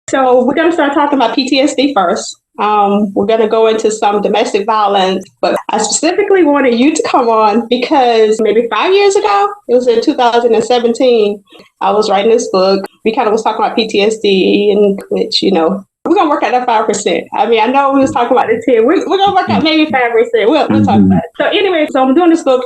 So we're going to start talking about PTSD first. We're going to go into some domestic violence, but I specifically wanted you to come on because maybe 5 years ago, it was in 2017, I was writing this book. We kind of was talking about PTSD, in which, we're going to work out that 5%. I mean, I know we was talking about the 10. We're going to work out maybe 5%. We'll talk about it. So anyway, I'm doing this book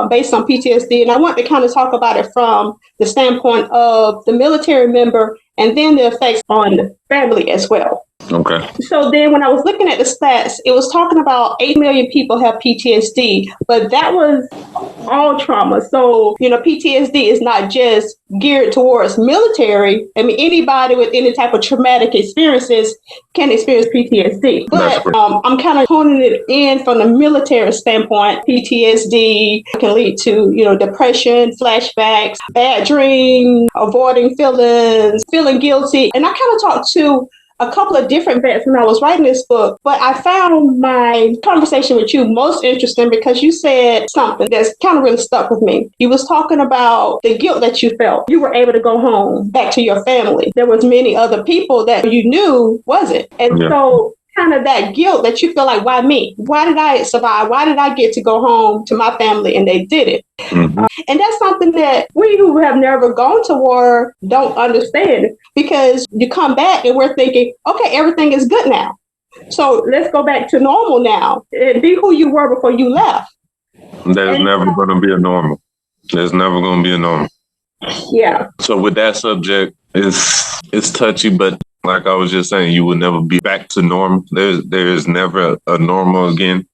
based on PTSD, and I want to kind of talk about it from the standpoint of the military member and then the effects on the family as well. Okay. So then when I was looking at the stats, it was talking about 8 million people have PTSD, but that was all trauma. So, PTSD is not just geared towards military. I mean, anybody with any type of traumatic experiences can experience PTSD. But I'm kind of honing it in from the military standpoint. PTSD can lead to, depression, flashbacks, bad dreams, avoiding feelings, feeling guilty. And I kind of talked to a couple of different vets when I was writing this book, but I found my conversation with you most interesting because you said something that's kind of really stuck with me. You was talking about the guilt that you felt. You were able to go home back to your family. There was many other people that you knew wasn't. And so kind of that guilt that you feel like, why me? Why did I survive? Why did I get to go home to my family and they did it? Mm-hmm. And that's something that we who have never gone to war don't understand, because you come back and we're thinking, okay, everything is good now. So let's go back to normal now and be who you were before you left. There's never going to be a normal. There's never going to be a normal. Yeah. So with that subject, it's touchy, but like I was just saying, you will never be back to normal. There's never a normal again.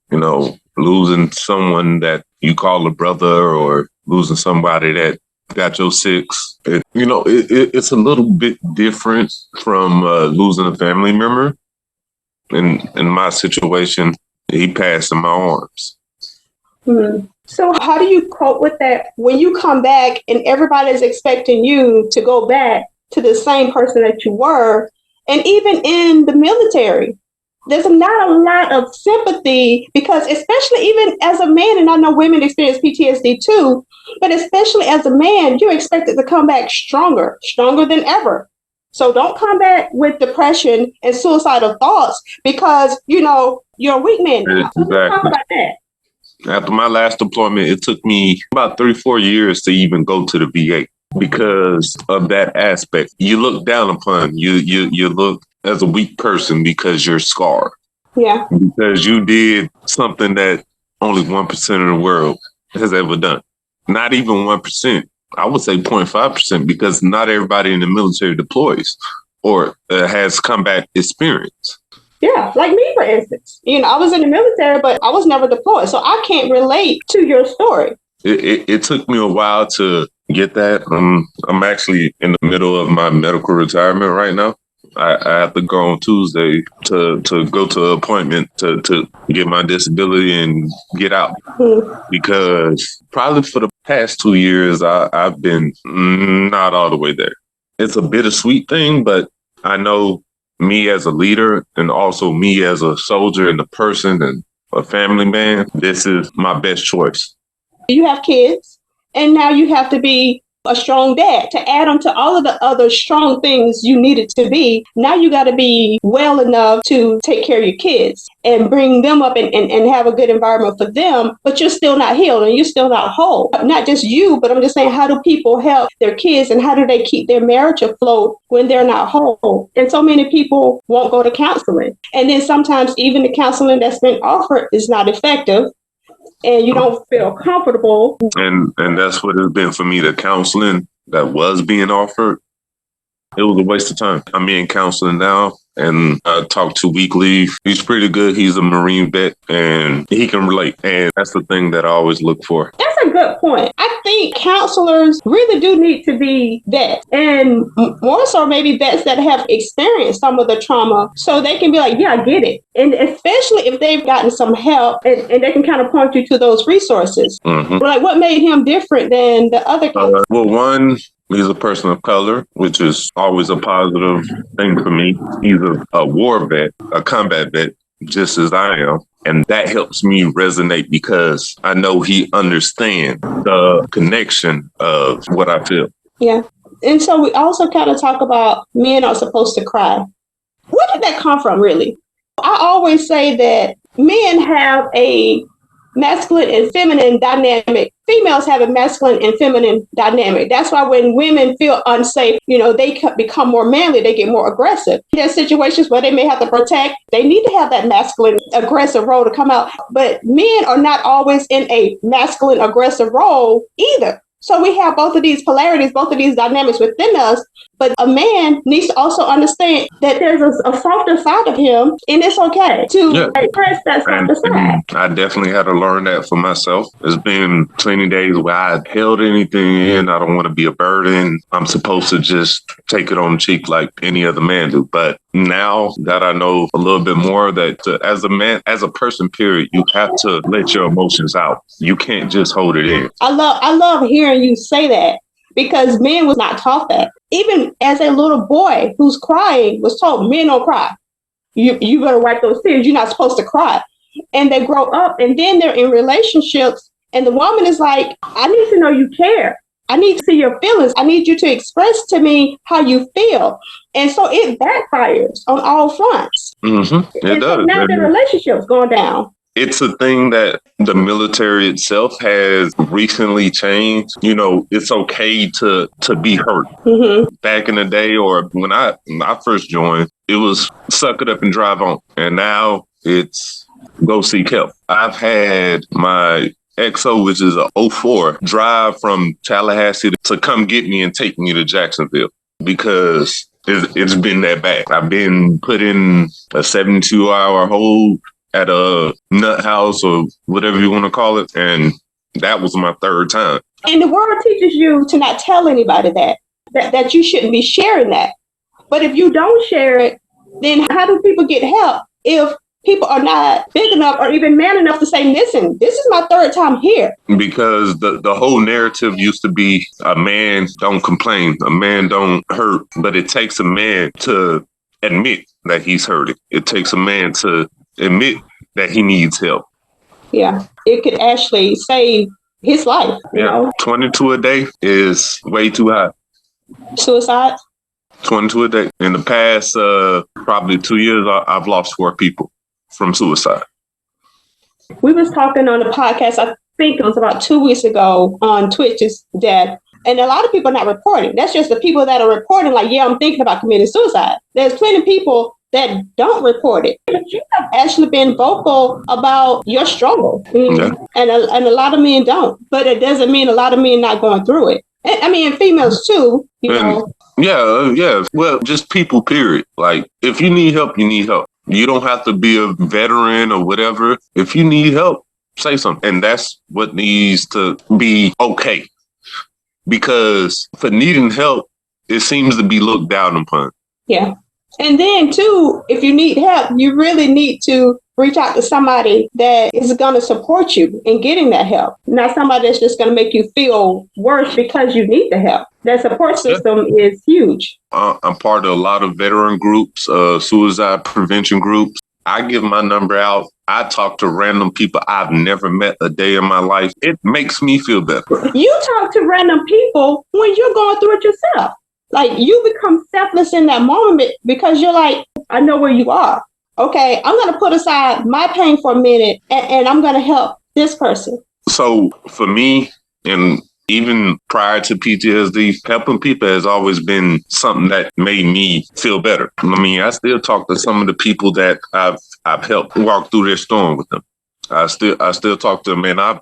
Losing someone that you call a brother or losing somebody that got your six. It's a little bit different from losing a family member. In my situation, he passed in my arms. Mm-hmm. So how do you cope with that when you come back and everybody's expecting you to go back to the same person that you were? And even in the military, there's not a lot of sympathy because especially even as a man, and I know women experience PTSD too, but especially as a man, you're expected to come back stronger than ever. So don't come back with depression and suicidal thoughts because, you're a weak man. Exactly. So let's talk about that. After my last deployment, it took me about 3-4 years to even go to the VA. Because of that aspect, you look down upon, you look as a weak person because you're scarred. Yeah. Because you did something that only 1% of the world has ever done. Not even 1%. I would say 0.5% because not everybody in the military deploys or has combat experience. Yeah, like me, for instance. I was in the military, but I was never deployed. So I can't relate to your story. It took me a while to get that. I'm actually in the middle of my medical retirement right now. I have to go on Tuesday to go to an appointment to get my disability and get out. Because probably for the past 2 years, I've been not all the way there. It's a bittersweet thing, but I know me as a leader and also me as a soldier and a person and a family man, this is my best choice. You have kids, and now you have to be a strong dad to add on to all of the other strong things you needed to be. Now you got to be well enough to take care of your kids and bring them up and have a good environment for them, but you're still not healed and you're still not whole. Not just you, but I'm just saying, how do people help their kids and how do they keep their marriage afloat when they're not whole? And so many people won't go to counseling. And then sometimes even the counseling that's been offered is not effective. And you don't feel comfortable. And that's what it's been for me. The counseling that was being offered, it was a waste of time. I'm in counseling now and I talk to weekly. He's pretty good. He's a Marine vet and he can relate. And that's the thing that I always look for. That's a good point. I think counselors really do need to be vets, and more so maybe vets that have experienced some of the trauma so they can be like, yeah, I get it. And especially if they've gotten some help and they can kind of point you to those resources. Mm-hmm. Like what made him different than the other counselors? Well, one, he's a person of color, which is always a positive thing for me. He's a war vet, a combat vet, just as I am. And that helps me resonate because I know he understands the connection of what I feel. Yeah. And so we also kind of talk about men are supposed to cry. Where did that come from, really? I always say that men have a masculine and feminine dynamic. Females have a masculine and feminine dynamic. That's why when women feel unsafe, they become more manly, they get more aggressive. There's situations where they may have to protect. They need to have that masculine aggressive role to come out. But men are not always in a masculine aggressive role either. So we have both of these polarities, both of these dynamics within us. But a man needs to also understand that there's a softer side of him, and it's okay to express that softer side. I definitely had to learn that for myself. There's been plenty days where I held anything in. I don't want to be a burden. I'm supposed to just take it on the cheek like any other man do. But now that I know a little bit more, that as a man, as a person, period, you have to let your emotions out. You can't just hold it in. I love hearing you say that, because men was not taught that. Even as a little boy who's crying was told, men don't cry. You better wipe those tears. You're not supposed to cry. And they grow up, and then they're in relationships, and the woman is like, I need to know you care. I need to see your feelings. I need you to express to me how you feel. And so it backfires on all fronts. Mm-hmm. It does. So now the relationship's going down. It's a thing that the military itself has recently changed. It's okay to be hurt. Mm-hmm. Back in the day, or when I first joined, it was suck it up and drive on. And now it's go seek help. I've had my XO, which is a '04, drive from Tallahassee to come get me and take me to Jacksonville, because it's been that bad. I've been put in a 72-hour hold at a nut house or whatever you want to call it. And that was my third time. And the world teaches you to not tell anybody that you shouldn't be sharing that. But if you don't share it, then how do people get help if people are not big enough or even man enough to say, listen, this is my third time here? Because the whole narrative used to be a man don't complain, a man don't hurt, but it takes a man to admit that he's hurting. It takes a man to admit that he needs help. Yeah, it could actually save his life. You know? 22 a day is way too high. Suicide? 22 a day. In the past, probably 2 years, I've lost 4 people from suicide. We was talking on the podcast, I think it was about 2 weeks ago on Twitch's death. And a lot of people are not reporting. That's just the people that are reporting, like, yeah, I'm thinking about committing suicide. There's plenty of people that don't report it. But you have actually been vocal about your struggle. Yeah. And a lot of men don't. But it doesn't mean a lot of men not going through it. And females too, you know. Yeah. Well, just people, period. Like, if you need help, you need help. You don't have to be a veteran or whatever. If you need help, say something. And that's what needs to be okay. Because for needing help, it seems to be looked down upon. Yeah. And then, too, if you need help, you really need to reach out to somebody that is going to support you in getting that help. Not somebody that's just going to make you feel worse because you need the help. That support system is huge. I'm part of a lot of veteran groups, suicide prevention groups. I give my number out. I talk to random people I've never met a day in my life. It makes me feel better. You talk to random people when you're going through it yourself. Like, you become selfless in that moment because you're like, I know where you are. Okay, I'm going to put aside my pain for a minute and I'm going to help this person. So for me, and even prior to PTSD, helping people has always been something that made me feel better. I mean, I still talk to some of the people that I've helped walk through their storm with them. I still talk to them, and I've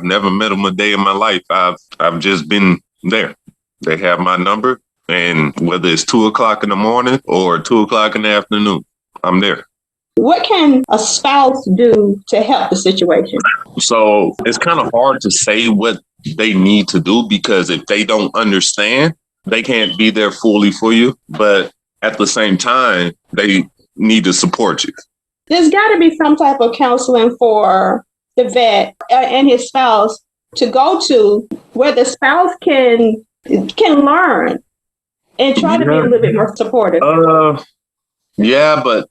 never met them a day in my life. I've just been there. They have my number. And whether it's 2:00 in the morning or 2:00 in the afternoon, I'm there. What can a spouse do to help the situation? So it's kind of hard to say what they need to do, because if they don't understand, they can't be there fully for you. But at the same time, they need to support you. There's got to be some type of counseling for the vet and his spouse to go to, where the spouse can learn and try to be a little bit more supportive. Yeah, but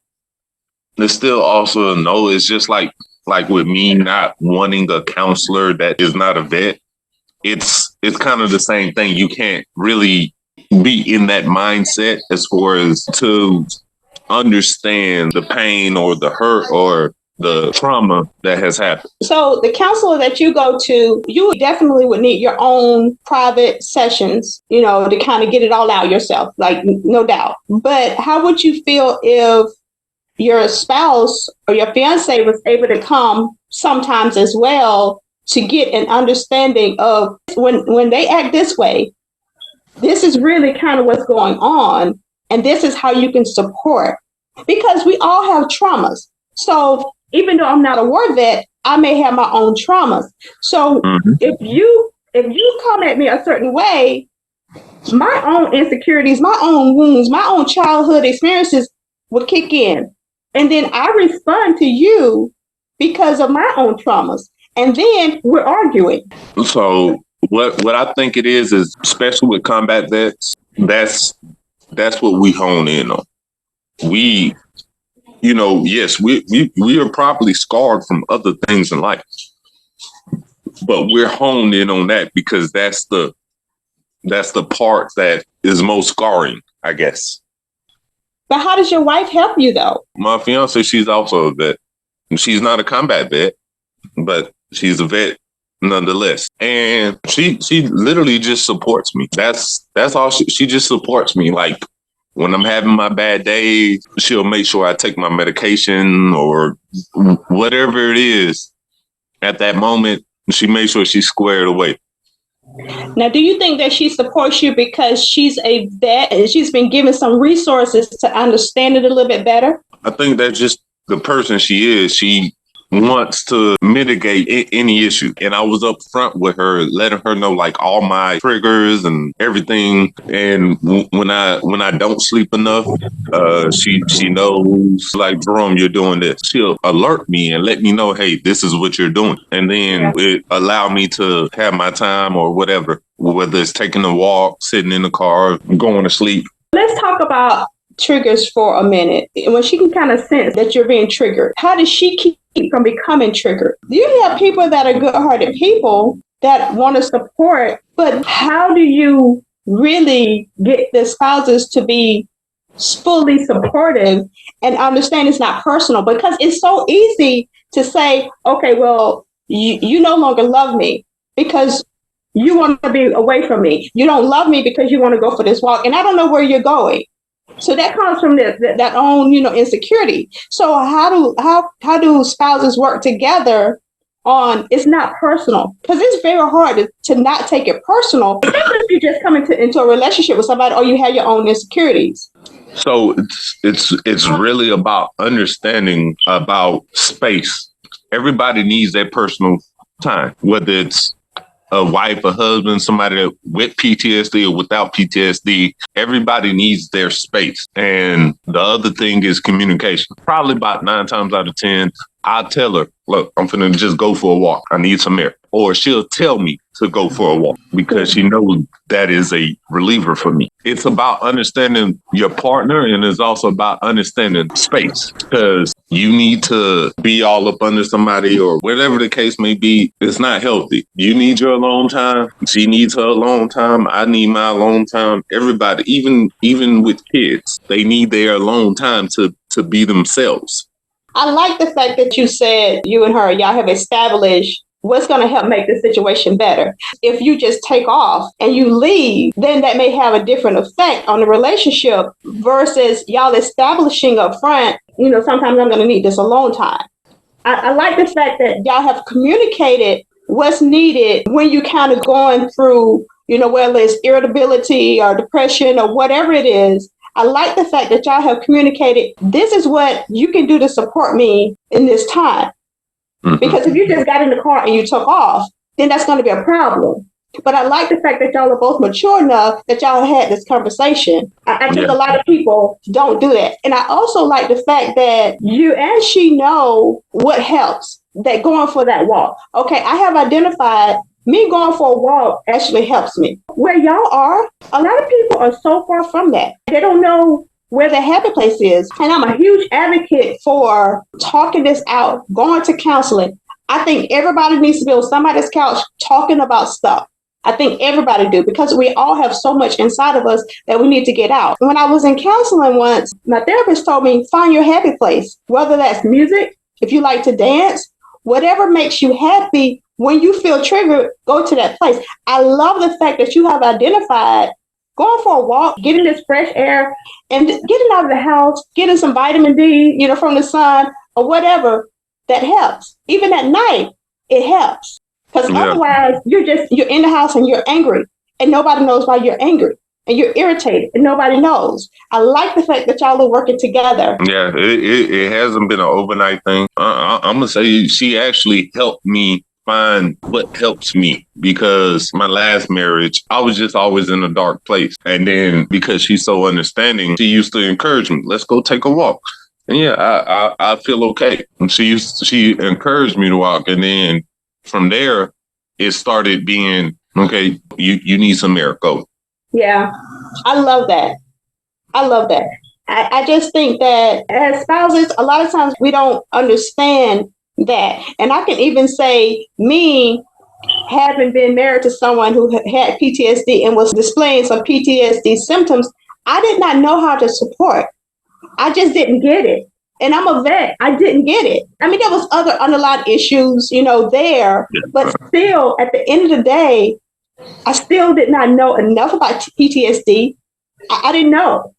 there's still also a no. It's just like with me not wanting a counselor that is not a vet. It's kind of the same thing. You can't really be in that mindset as far as to understand the pain or the hurt or the trauma that has happened. So the counselor that you go to, you definitely would need your own private sessions, to kind of get it all out yourself, like no doubt. But how would you feel if your spouse or your fiance was able to come sometimes as well to get an understanding of when they act this way, this is really kind of what's going on, and this is how you can support, because we all have traumas. So even though I'm not a war vet, I may have my own traumas. So if you come at me a certain way, my own insecurities, my own wounds, my own childhood experiences will kick in. And then I respond to you because of my own traumas. And then we're arguing. So what I think it is especially with combat vets, that's what we hone in on. We, yes, we are probably scarred from other things in life, but we're honed in on that because that's the part that is most scarring, I guess. But how does your wife help you, though? My fiance, she's also a vet. She's not a combat vet, but she's a vet nonetheless. And she literally just supports me. That's all. She just supports me. Like when I'm having my bad day, she'll make sure I take my medication or whatever it is at that moment. She makes sure she's squared away. Now, do you think that she supports you because she's a vet and she's been given some resources to understand it a little bit better? I think that's just the person she is. She wants to mitigate any issue. And I was up front with her, letting her know like all my triggers and everything. And when I don't sleep enough, she knows, like, Jerome, you're doing this. She'll alert me and let me know, hey, this is what you're doing. And then it allow me to have my time or whatever, whether it's taking a walk, sitting in the car, going to sleep. Let's talk about triggers for a minute. When she can kind of sense that you're being triggered, how does she keep from becoming triggered? You have people that are good-hearted people that want to support, but how do you really get the spouses to be fully supportive and understand it's not personal? Because it's so easy to say, okay, well, you no longer love me because you want to be away from me. You don't love me because you want to go for this walk, and I don't know where you're going. So that comes from that own, insecurity. So how do spouses work together on it's not personal? Because it's very hard to not take it personal, especially if you just come into a relationship with somebody or you have your own insecurities. So it's really about understanding about space. Everybody needs their personal time, whether it's a wife, a husband, somebody that with PTSD or without PTSD. Everybody needs their space. And the other thing is communication. Probably about 9 times out of 10, I'll tell her, look, I'm finna just go for a walk. I need some air. Or she'll tell me to go for a walk because she knows that is a reliever for me. It's about understanding your partner, and it's also about understanding space, because you need to be all up under somebody or whatever the case may be. It's not healthy. You need your alone time. She needs her alone time. I need my alone time. Everybody, even with kids, they need their alone time to be themselves. I like the fact that you said you and her, y'all have established what's going to help make the situation better. If you just take off and you leave, then that may have a different effect on the relationship versus y'all establishing up front, sometimes I'm going to need this alone time. I like the fact that y'all have communicated what's needed when you kind of going through, whether it's irritability or depression or whatever it is. I like the fact that y'all have communicated, this is what you can do to support me in this time. Mm-hmm. Because if you just got in the car and you took off, then that's going to be a problem. But I like the fact that y'all are both mature enough that y'all had this conversation. I think a lot of people don't do that. And I also like the fact that you and she know what helps, that going for that walk. Okay, I have identified me going for a walk actually helps me. Where y'all are, a lot of people are so far from that. They don't know where the happy place is. And I'm a huge advocate for talking this out, going to counseling. I think everybody needs to be on somebody's couch talking about stuff. I think everybody do, because we all have so much inside of us that we need to get out. When I was in counseling once, my therapist told me, find your happy place, whether that's music, if you like to dance, whatever makes you happy. When you feel triggered, go to that place. I love the fact that you have identified going for a walk, getting this fresh air, and getting out of the house, getting some vitamin D, from the sun or whatever, that helps. Even at night, it helps. Because otherwise, you're in the house and you're angry, and nobody knows why you're angry, and you're irritated, and nobody knows. I like the fact that y'all are working together. Yeah, it hasn't been an overnight thing. I'm gonna say she actually helped me find what helps me, because my last marriage, I was just always in a dark place. And then because she's so understanding, she used to encourage me, let's go take a walk. And I feel okay. And she encouraged me to walk. And then from there, it started being, okay, you need some air, go. Yeah, I love that. I just think that as spouses, a lot of times we don't understand that. And I can even say, me having been married to someone who had PTSD and was displaying some PTSD symptoms, I did not know how to support. I just didn't get it. And I'm a vet. I didn't get it. I mean, there was other underlying issues, there, but still, at the end of the day, I still did not know enough about PTSD. I didn't know.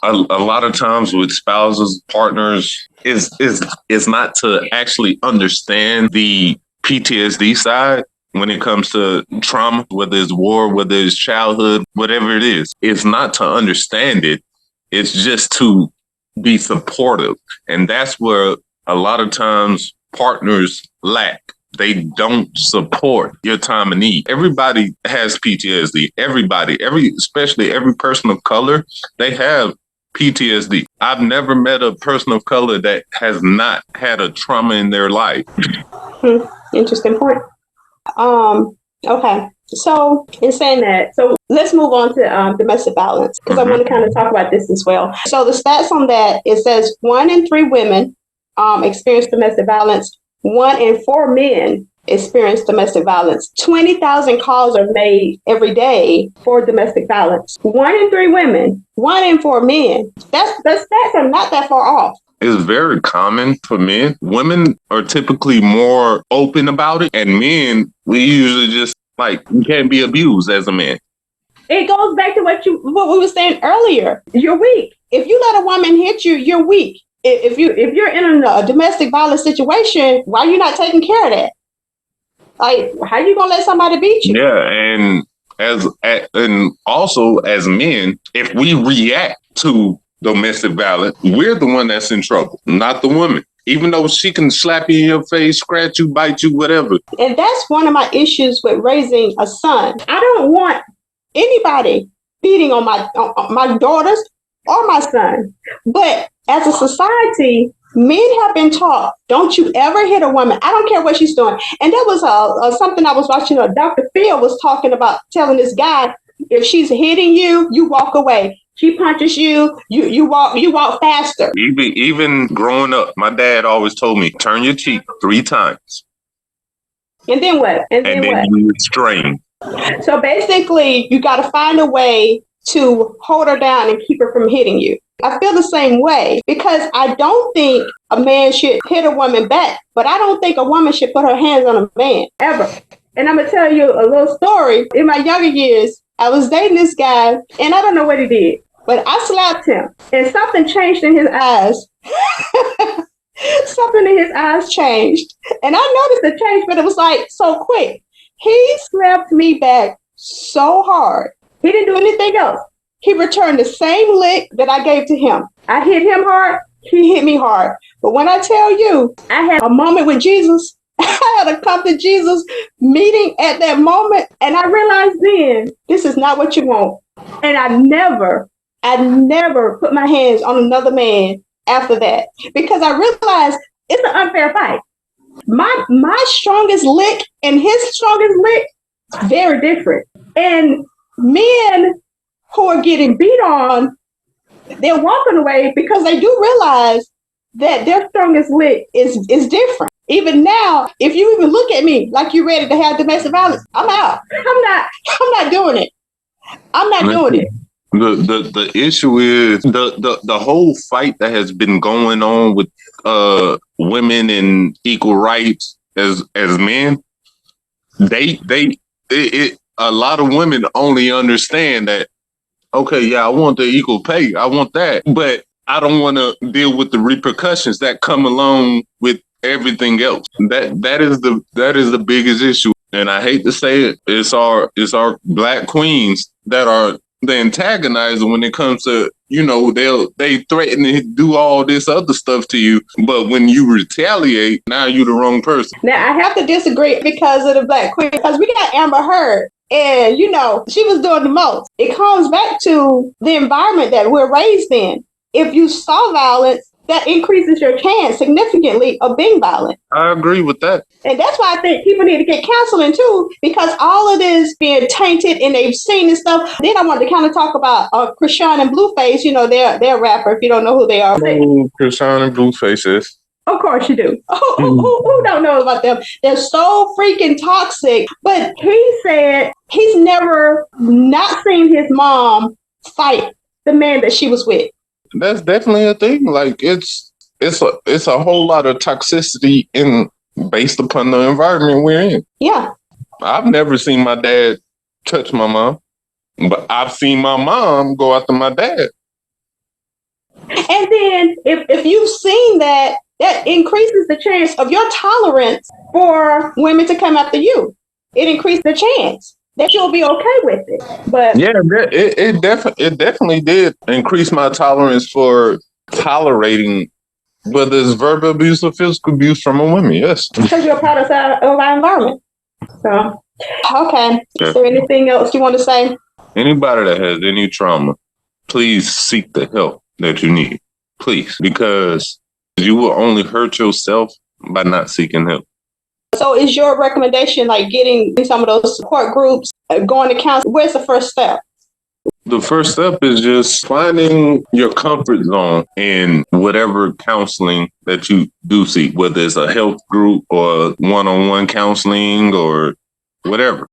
A lot of times with spouses, partners, is not to actually understand the PTSD side when it comes to trauma, whether it's war, whether it's childhood, whatever it is. It's not to understand it. It's just to be supportive. And that's where a lot of times partners lack. They don't support your time of need. Everybody has PTSD. Everybody, especially every person of color, they have PTSD. I've never met a person of color that has not had a trauma in their life. Interesting point. Okay. So in saying that, so let's move on to domestic violence, because I want to kind of talk about this as well. So the stats on that, it says 1 in 3 women experience domestic violence. 1 in 4 men experience domestic violence. 20,000 calls are made every day for domestic violence. 1 in 3 women, 1 in 4 men. The stats are not that far off. It's very common for men. Women are typically more open about it, and men, we usually just you can't be abused as a man. It goes back to what we were saying earlier. You're weak. If you let a woman hit you, you're weak. If you're in a domestic violence situation, why are you not taking care of that? How you gonna let somebody beat you? Yeah, and also as men, if we react to domestic violence, we're the one that's in trouble, not the woman. Even though she can slap you in your face, scratch you, bite you, whatever. And that's one of my issues with raising a son. I don't want anybody beating on my daughters or my son. But as a society, men have been taught, don't you ever hit a woman. I don't care what she's doing. And that was something I was watching. Dr. Phil was talking about, telling this guy, if she's hitting you, you walk away. She punches you, you walk faster. Even growing up, my dad always told me, turn your cheek 3 times. And then what? And then you restrain. So basically, you got to find a way to hold her down and keep her from hitting you. I feel the same way, because I don't think a man should hit a woman back, but I don't think a woman should put her hands on a man, ever. And I'm going to tell you a little story. In my younger years, I was dating this guy, and I don't know what he did, but I slapped him, and something changed in his eyes. Something in his eyes changed. And I noticed the change, but it was so quick. He slapped me back so hard. He didn't do anything else. He returned the same lick that I gave to him. I hit him hard. He hit me hard. But when I tell you, I had a moment with Jesus. I had a come to Jesus meeting at that moment. And I realized then, this is not what you want. And I never put my hands on another man after that, because I realized it's an unfair fight. My strongest lick and his strongest lick, very different. And men who are getting beat on, they're walking away because they do realize that their strongest lick is different. Even now, if you even look at me like you're ready to have domestic violence, I'm out. I'm not doing it. I'm not doing it. The issue is the whole fight that has been going on with women and equal rights as men. A lot of women only understand that, okay, yeah, I want the equal pay, I want that, but I don't want to deal with the repercussions that come along with everything else. That is the biggest issue, and I hate to say it, it's our black queens that are the antagonizer when it comes to, they threaten to do all this other stuff to you, but when you retaliate, now you're the wrong person. Now I have to disagree because of the black queen, because we got Amber Heard. And, she was doing the most. It comes back to the environment that we're raised in. If you saw violence, that increases your chance significantly of being violent. I agree with that. And that's why I think people need to get counseling too, because all of this being tainted and they've seen this stuff. Then I wanted to kind of talk about Krishan and Blueface. They're a rapper, if you don't know who they are. Who Krishan and Blueface is? Of course you do. Who don't know about them? They're so freaking toxic. But he said he's never not seen his mom fight the man that she was with. That's definitely a thing. Like it's a whole lot of toxicity based upon the environment we're in. Yeah. I've never seen my dad touch my mom, but I've seen my mom go after my dad. And then if you've seen that increases the chance of your tolerance for women to come after you. It increased the chance that you'll be okay with it. But yeah, it definitely did increase my tolerance for tolerating whether it's verbal abuse or physical abuse from a woman. Yes, because you're a product of our environment. So, okay. Yeah. Is there anything else you want to say? Anybody that has any trauma, please seek the help that you need. Please, because you will only hurt yourself by not seeking help. So is your recommendation like getting in some of those support groups, going to counseling? Where's the first step? The first step is just finding your comfort zone in whatever counseling that you do seek, whether it's a health group or one-on-one counseling or whatever.